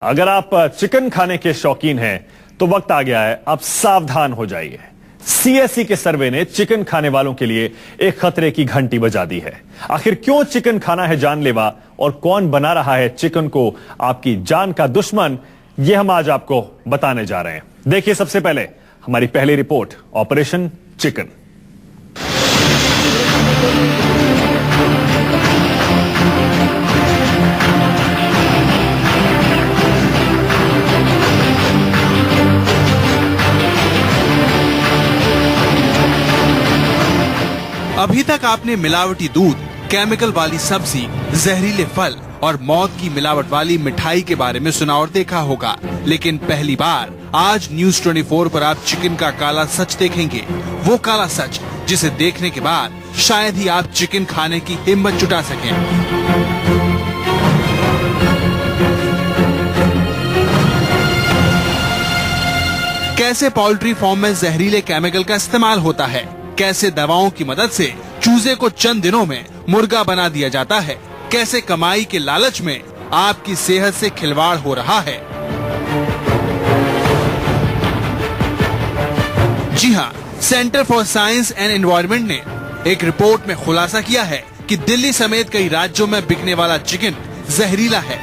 अगर आप चिकन खाने के शौकीन हैं तो वक्त आ गया है, अब सावधान हो जाइए। सीएसई के सर्वे ने चिकन खाने वालों के लिए एक खतरे की घंटी बजा दी है। आखिर क्यों चिकन खाना है जानलेवा और कौन बना रहा है चिकन को आपकी जान का दुश्मन, यह हम आज आपको बताने जा रहे हैं। देखिए सबसे पहले हमारी पहली रिपोर्ट, ऑपरेशन चिकन। अभी तक आपने मिलावटी दूध, केमिकल वाली सब्जी, जहरीले फल और मौत की मिलावट वाली मिठाई के बारे में सुना और देखा होगा, लेकिन पहली बार आज न्यूज 24 पर आप चिकन का काला सच देखेंगे। वो काला सच जिसे देखने के बाद शायद ही आप चिकन खाने की हिम्मत जुटा सकें। कैसे पोल्ट्री फार्म में जहरीले केमिकल का इस्तेमाल होता है, कैसे दवाओं की मदद से चूजे को चंद दिनों में मुर्गा बना दिया जाता है, कैसे कमाई के लालच में आपकी सेहत से खिलवाड़ हो रहा है। जी हाँ, centre for science and environment ने एक रिपोर्ट में खुलासा किया है कि दिल्ली समेत कई राज्यों में बिकने वाला चिकन जहरीला है।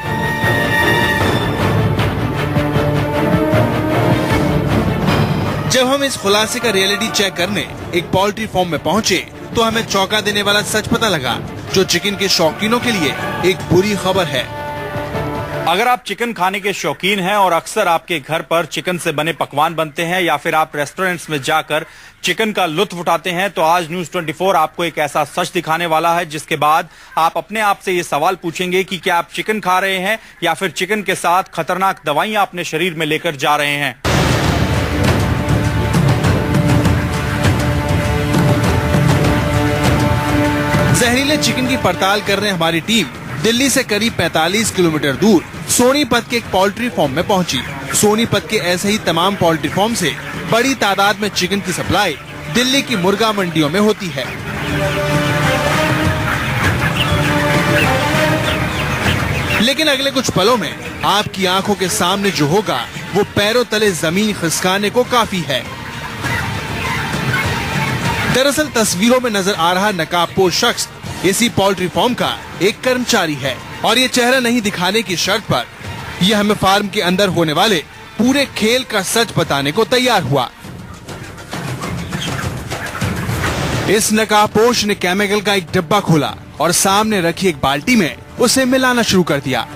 जब हम इस खुलासे का रियलिटी चेक करने एक पोल्ट्री फार्म में पहुंचे तो हमें चौंका देने वाला सच पता लगा, जो चिकन के शौकीनों के लिए एक बुरी खबर है। अगर आप चिकन खाने के शौकीन हैं और अक्सर आपके घर पर चिकन से बने पकवान बनते हैं या फिर आप रेस्टोरेंट्स में जाकर चिकन का लुत्फ उठाते हैं, तो आज न्यूज 24 आपको एक ऐसा सच दिखाने वाला है जिसके बाद आप अपने आप से ये सवाल पूछेंगे कि क्या आप चिकन खा रहे हैं या फिर चिकन के साथ खतरनाक दवाइयां अपने शरीर में लेकर जा रहे हैं। जहरीले चिकन की पड़ताल कर रहे हमारी टीम दिल्ली से करीब 45 किलोमीटर दूर सोनीपत के एक पोल्ट्री फार्म में पहुंची। सोनीपत के ऐसे ही तमाम पोल्ट्री फार्म से बड़ी तादाद में चिकन की सप्लाई दिल्ली की मुर्गा मंडियों में होती है। लेकिन अगले कुछ पलों में आपकी आंखों के सामने जो होगा वो पैरों तले जमीन खिसकाने को काफी है। दरअसल तस्वीरों में नजर आ रहा नकाबपोश शख्स इसी पोल्ट्री फार्म का एक कर्मचारी है और ये चेहरा नहीं दिखाने की शर्त पर ये हमें फार्म के अंदर होने वाले पूरे खेल का सच बताने को तैयार हुआ। इस नकाबपोश ने केमिकल का एक डब्बा खोला और सामने रखी एक बाल्टी में उसे मिलाना शुरू कर दिया।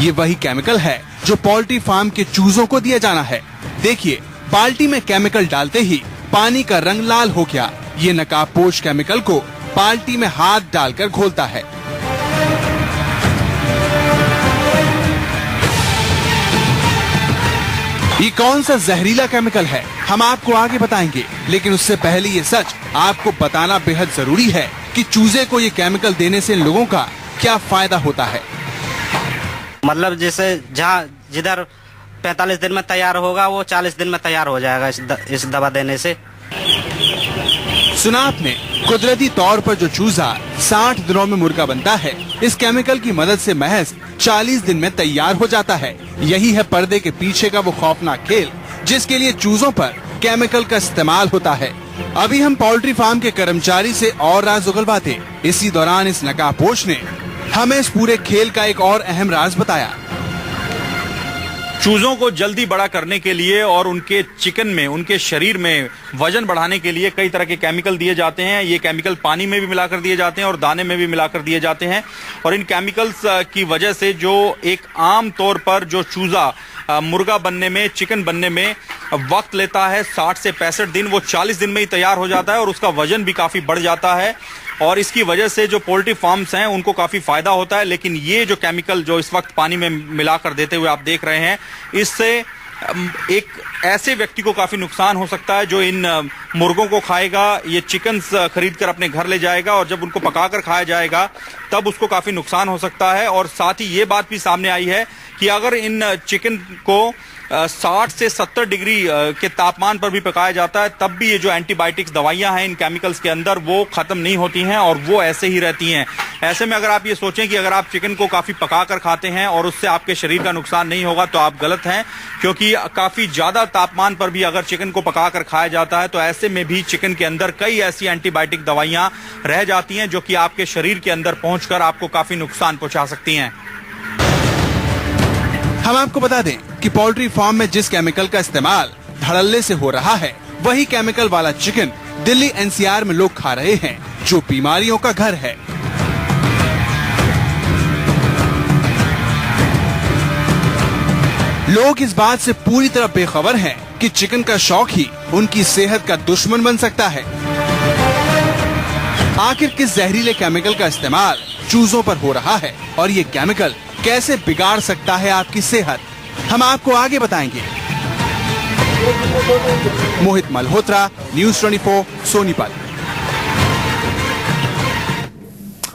ये वही केमिकल है जो पोल्ट्री फार्म के चूजों को दिया जाना है। देखिए, बाल्टी में केमिकल डालते ही पानी का रंग लाल हो गया। ये नकाबपोश केमिकल को बाल्टी में हाथ डालकर घोलता है। ये कौन सा जहरीला केमिकल है हम आपको आगे बताएंगे, लेकिन उससे पहले ये सच आपको बताना बेहद जरूरी है कि चूजे को ये केमिकल देने से लोगों का क्या फायदा होता है। मतलब जैसे जहाँ जिधर 45 दिन में तैयार होगा वो 40 दिन में तैयार हो जाएगा इस दवा देने से। सुना आपने, कुदरती तौर पर जो चूजा 60 दिनों में मुर्गा बनता है, इस केमिकल की मदद से महज 40 दिन में तैयार हो जाता है। यही है पर्दे के पीछे का वो खौफनाक खेल जिसके लिए चूजों पर केमिकल का इस्तेमाल होता है। अभी हम पोल्ट्री फार्म के कर्मचारी से और राज उगलवाते, इसी दौरान इस नकाबपोश ने हमें इस पूरे खेल का एक और अहम राज बताया। चूजों को जल्दी बड़ा करने के लिए और उनके चिकन में, उनके शरीर में वजन बढ़ाने के लिए कई तरह के केमिकल दिए जाते हैं। ये केमिकल पानी में भी मिलाकर दिए जाते हैं और दाने में भी मिलाकर दिए जाते हैं। और इन केमिकल्स की वजह से जो एक आम तौर पर जो चूजा मुर्गा बनने में, चिकन बनने में वक्त लेता है 60 से 65 दिन, वो 40 दिन में ही तैयार हो जाता है और उसका वजन भी काफी बढ़ जाता है। और इसकी वजह से जो पोल्ट्री फार्म्स हैं उनको काफी फायदा होता है। लेकिन ये जो केमिकल जो इस वक्त पानी में मिलाकर देते हुए आप देख रहे हैं, इससे एक ऐसे व्यक्ति को काफी नुकसान हो सकता है जो इन मुर्गों को खाएगा, ये चिकन खरीद कर अपने घर ले जाएगा और जब उनको पकाकर खाया जाएगा तब उसको काफी नुकसान हो सकता है। और साथ ही ये बात भी सामने आई है कि अगर इन चिकन को 60 से 70 डिग्री के तापमान पर भी पकाया जाता है, तब भी ये जो एंटीबायोटिक्स दवाइयां हैं इन केमिकल्स के अंदर वो खत्म नहीं होती हैं और वो ऐसे ही रहती हैं। ऐसे में अगर आप ये सोचें कि अगर आप चिकन को काफी पका कर खाते हैं और उससे आपके शरीर का नुकसान नहीं होगा तो आप गलत हैं, क्योंकि काफी ज्यादा तापमान पर भी अगर चिकन को पका कर खाया जाता है तो ऐसे में भी चिकन के अंदर कई ऐसी एंटीबायोटिक दवाइयां रह जाती हैं जो कि आपके शरीर के अंदर पहुंचकर आपको काफी नुकसान पहुंचा सकती हैं। हम आपको बता दें कि पोल्ट्री फार्म में जिस केमिकल का इस्तेमाल धड़ल्ले से हो रहा है, वही केमिकल वाला चिकन दिल्ली एनसीआर में लोग खा रहे हैं, जो बीमारियों का घर है। लोग इस बात से पूरी तरह बेखबर हैं कि चिकन का शौक ही उनकी सेहत का दुश्मन बन सकता है। आखिर किस जहरीले केमिकल का इस्तेमाल चूजों पर हो रहा है और ये केमिकल कैसे बिगाड़ सकता है आपकी सेहत, हम आपको आगे बताएंगे। मोहित मल्होत्रा, न्यूज़ 24, सोनीपत।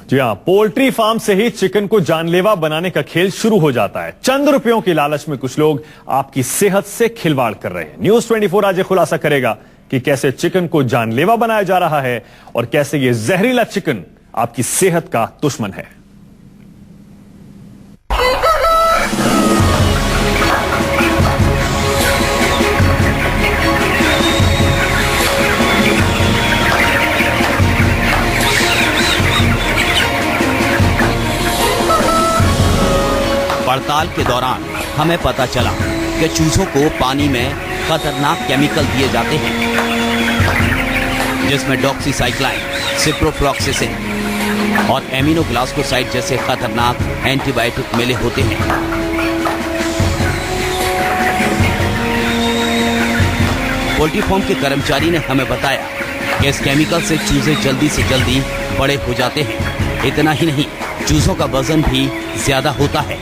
जी हाँ, पोल्ट्री फार्म से ही चिकन को जानलेवा बनाने का खेल शुरू हो जाता है। चंद रुपयों की लालच में कुछ लोग आपकी सेहत से खिलवाड़ कर रहे हैं। न्यूज़ 24 आज खुलासा करेगा कि कैसे चिकन को जानलेवा बनाया जा रहा है और कैसे ये जहरीला चिकन आपकी सेहत का दुश्मन है। पड़ताल के दौरान हमें पता चला कि चूजों को पानी में खतरनाक केमिकल दिए जाते हैं, जिसमें डॉक्सीसाइक्लाइन, सिप्रोफ्लॉक्सासिन और एमिनोग्लाइकोसाइड जैसे खतरनाक एंटीबायोटिक मिले होते हैं। पोल्ट्री फार्म के कर्मचारी ने हमें बताया कि इस केमिकल से चूजे जल्दी से जल्दी बड़े हो जाते हैं। इतना ही नहीं, चूजों का वजन भी ज्यादा होता है,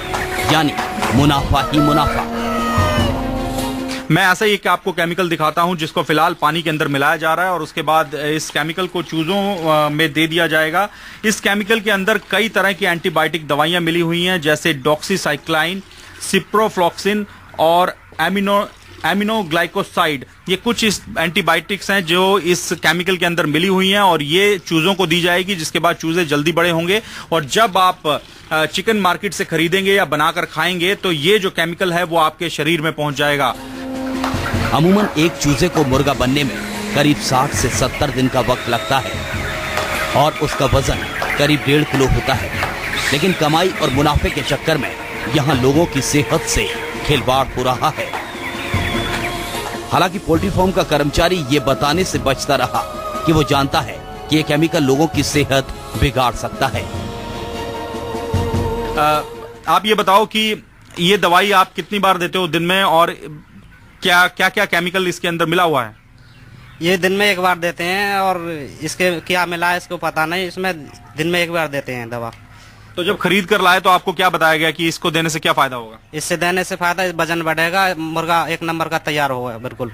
यानी मुनाफा ही मुनाफा। मैं ऐसा ही एक आपको केमिकल दिखाता हूं जिसको फिलहाल पानी के अंदर मिलाया जा रहा है और उसके बाद इस केमिकल को चूजों में दे दिया जाएगा। इस केमिकल के अंदर कई तरह की एंटीबायोटिक दवाइयां मिली हुई हैं, जैसे डॉक्सीसाइक्लाइन, सिप्रोफ्लॉक्सिन और एमिनोग्लाइकोसाइड। ये कुछ इस एंटीबायोटिक्स हैं जो इस केमिकल के अंदर मिली हुई हैं और ये चूजों को दी जाएगी, जिसके बाद चूजे जल्दी बड़े होंगे और जब आप चिकन मार्केट से खरीदेंगे या बनाकर खाएंगे तो ये जो केमिकल है वो आपके शरीर में पहुंच जाएगा। अमूमन एक चूजे को मुर्गा बनने में करीब 60 से 70 दिन का वक्त लगता है और उसका वजन करीब 1.5 किलो होता है, लेकिन कमाई और मुनाफे के चक्कर में यहाँ लोगों की सेहत से खिलवाड़ हो रहा है। हालांकि पोल्ट्री फार्म का कर्मचारी ये बताने से बचता रहा कि वो जानता है कि ये केमिकल लोगों की सेहत बिगाड़ सकता है। आप ये बताओ कि ये दवाई आप कितनी बार देते हो दिन में और क्या क्या क्या केमिकल इसके अंदर मिला हुआ है? ये दिन में एक बार देते हैं और इसके क्या मिला है इसको पता नहीं, इसमें दिन में एक बार देते हैं दवा। तो जब खरीद कर लाए तो आपको क्या बताया गया कि इसको देने से क्या फायदा होगा? इससे देने से फायदा, वजन बढ़ेगा, मुर्गा एक नंबर का तैयार होगा बिल्कुल।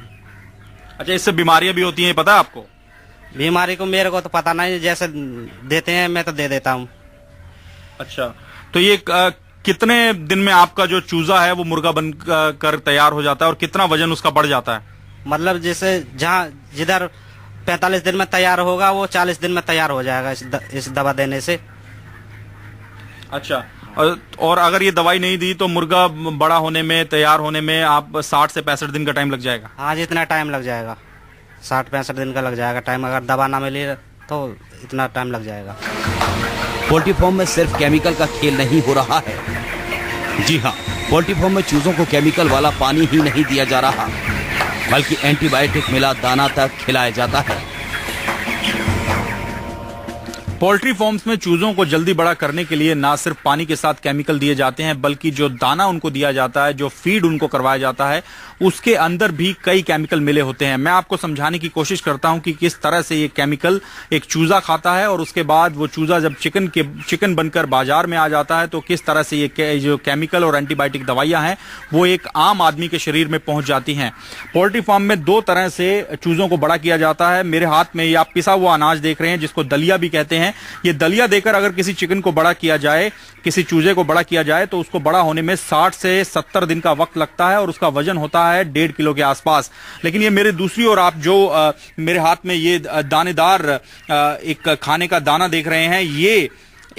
अच्छा, इससे बीमारियां भी होती हैं, पता है आपको? बीमारी को मेरे को तो पता नहीं, जैसे देते हैं मैं तो दे देता हूँ। अच्छा, तो ये कितने दिन में आपका जो चूजा है वो मुर्गा बन कर तैयार हो जाता है और कितना वजन उसका बढ़ जाता है? मतलब जैसे जिधर 45 दिन में तैयार होगा वो 40 दिन में तैयार हो जाएगा इस दवा देने से। अच्छा, और अगर ये दवाई नहीं दी तो मुर्गा बड़ा होने में, तैयार होने में आप 60 से 65 दिन का टाइम लग जाएगा? हाँ, जितना टाइम लग जाएगा, 60-65 दिन का लग जाएगा टाइम। अगर दवा ना मिली तो इतना टाइम लग जाएगा। पोल्ट्री फार्म में सिर्फ केमिकल का खेल नहीं हो रहा है। जी हाँ, पोल्ट्री फार्म में चूजों को केमिकल वाला पानी ही नहीं दिया जा रहा, बल्कि एंटीबायोटिक मिला दाना तक खिलाया जाता है। पोल्ट्री फार्म्स में चूजों को जल्दी बड़ा करने के लिए ना सिर्फ पानी के साथ केमिकल दिए जाते हैं, बल्कि जो दाना उनको दिया जाता है, जो फीड उनको करवाया जाता है, उसके अंदर भी कई केमिकल मिले होते हैं। मैं आपको समझाने की कोशिश करता हूं कि किस तरह से ये केमिकल एक चूजा खाता है और उसके बाद वो चूजा जब चिकन बनकर बाजार में आ जाता है तो किस तरह से ये जो केमिकल और एंटीबायोटिक दवाइयां हैं वो एक आम आदमी के शरीर में पहुंच जाती हैं। पोल्ट्री फार्म में 2 तरह से चूजों को बड़ा किया जाता है। मेरे हाथ में ये आप पिसा हुआ अनाज देख रहे हैं, जिसको दलिया भी कहते हैं। हैं। ये दलिया देकर अगर किसी चिकन को बड़ा किया जाए, किसी चूजे को बड़ा किया जाए, तो उसको बड़ा होने में 60 से 70 दिन का वक्त लगता है और उसका वजन होता है 1.5 किलो के आसपास। लेकिन ये मेरे दूसरी ओर आप जो मेरे हाथ में ये दानेदार एक खाने का दाना देख रहे हैं, ये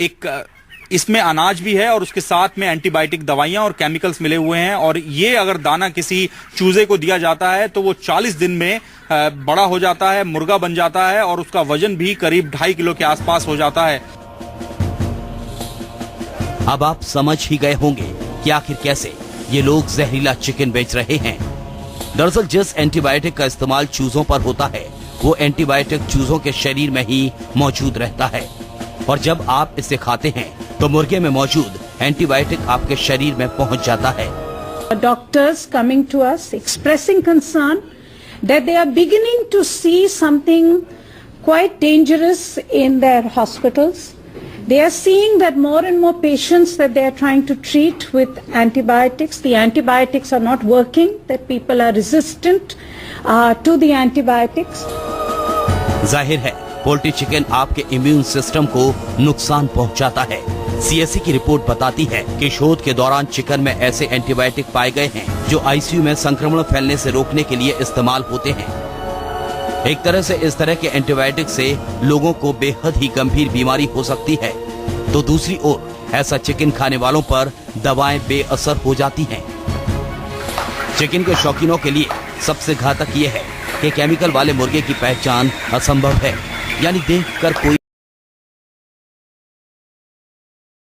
एक इसमें अनाज भी है और उसके साथ में एंटीबायोटिक दवाइयां और केमिकल्स मिले हुए हैं। और ये अगर दाना किसी चूजे को दिया जाता है तो वो 40 दिन में बड़ा हो जाता है, मुर्गा बन जाता है और उसका वजन भी करीब 2.5 किलो के आसपास हो जाता है। अब आप समझ ही गए होंगे कि आखिर कैसे ये लोग जहरीला चिकन बेच रहे हैं। दरअसल जिस एंटीबायोटिक का इस्तेमाल चूजों पर होता है, वो एंटीबायोटिक चूजों के शरीर में ही मौजूद रहता है और जब आप इसे खाते हैं तो मुर्गे में मौजूद एंटीबायोटिक आपके शरीर में पहुंच जाता है। Doctors coming to us expressing concern that they are beginning to see something quite dangerous in their hospitals. They are seeing that more and more patients that they are trying to treat with antibiotics, the antibiotics are not working, that people are resistant to the antibiotics. जाहिर है poultry chicken आपके immune system को नुकसान पहुंचाता है। CSC की report बताती है कि शोध के दौरान चिकन में ऐसे एंटीबायोटिक पाए गए हैं जो आईसीयू में संक्रमण फैलने से रोकने के लिए इस्तेमाल होते हैं। एक तरह से इस तरह के एंटीबायोटिक से लोगों को बेहद ही गंभीर बीमारी हो सकती है, तो दूसरी ओर ऐसा चिकन खाने वालों पर दवाएं बेअसर हो जाती हैं। चिकन के शौकीनों के लिए सबसे घातक ये है कि केमिकल वाले मुर्गे की पहचान असंभव है, यानी देखकर कोई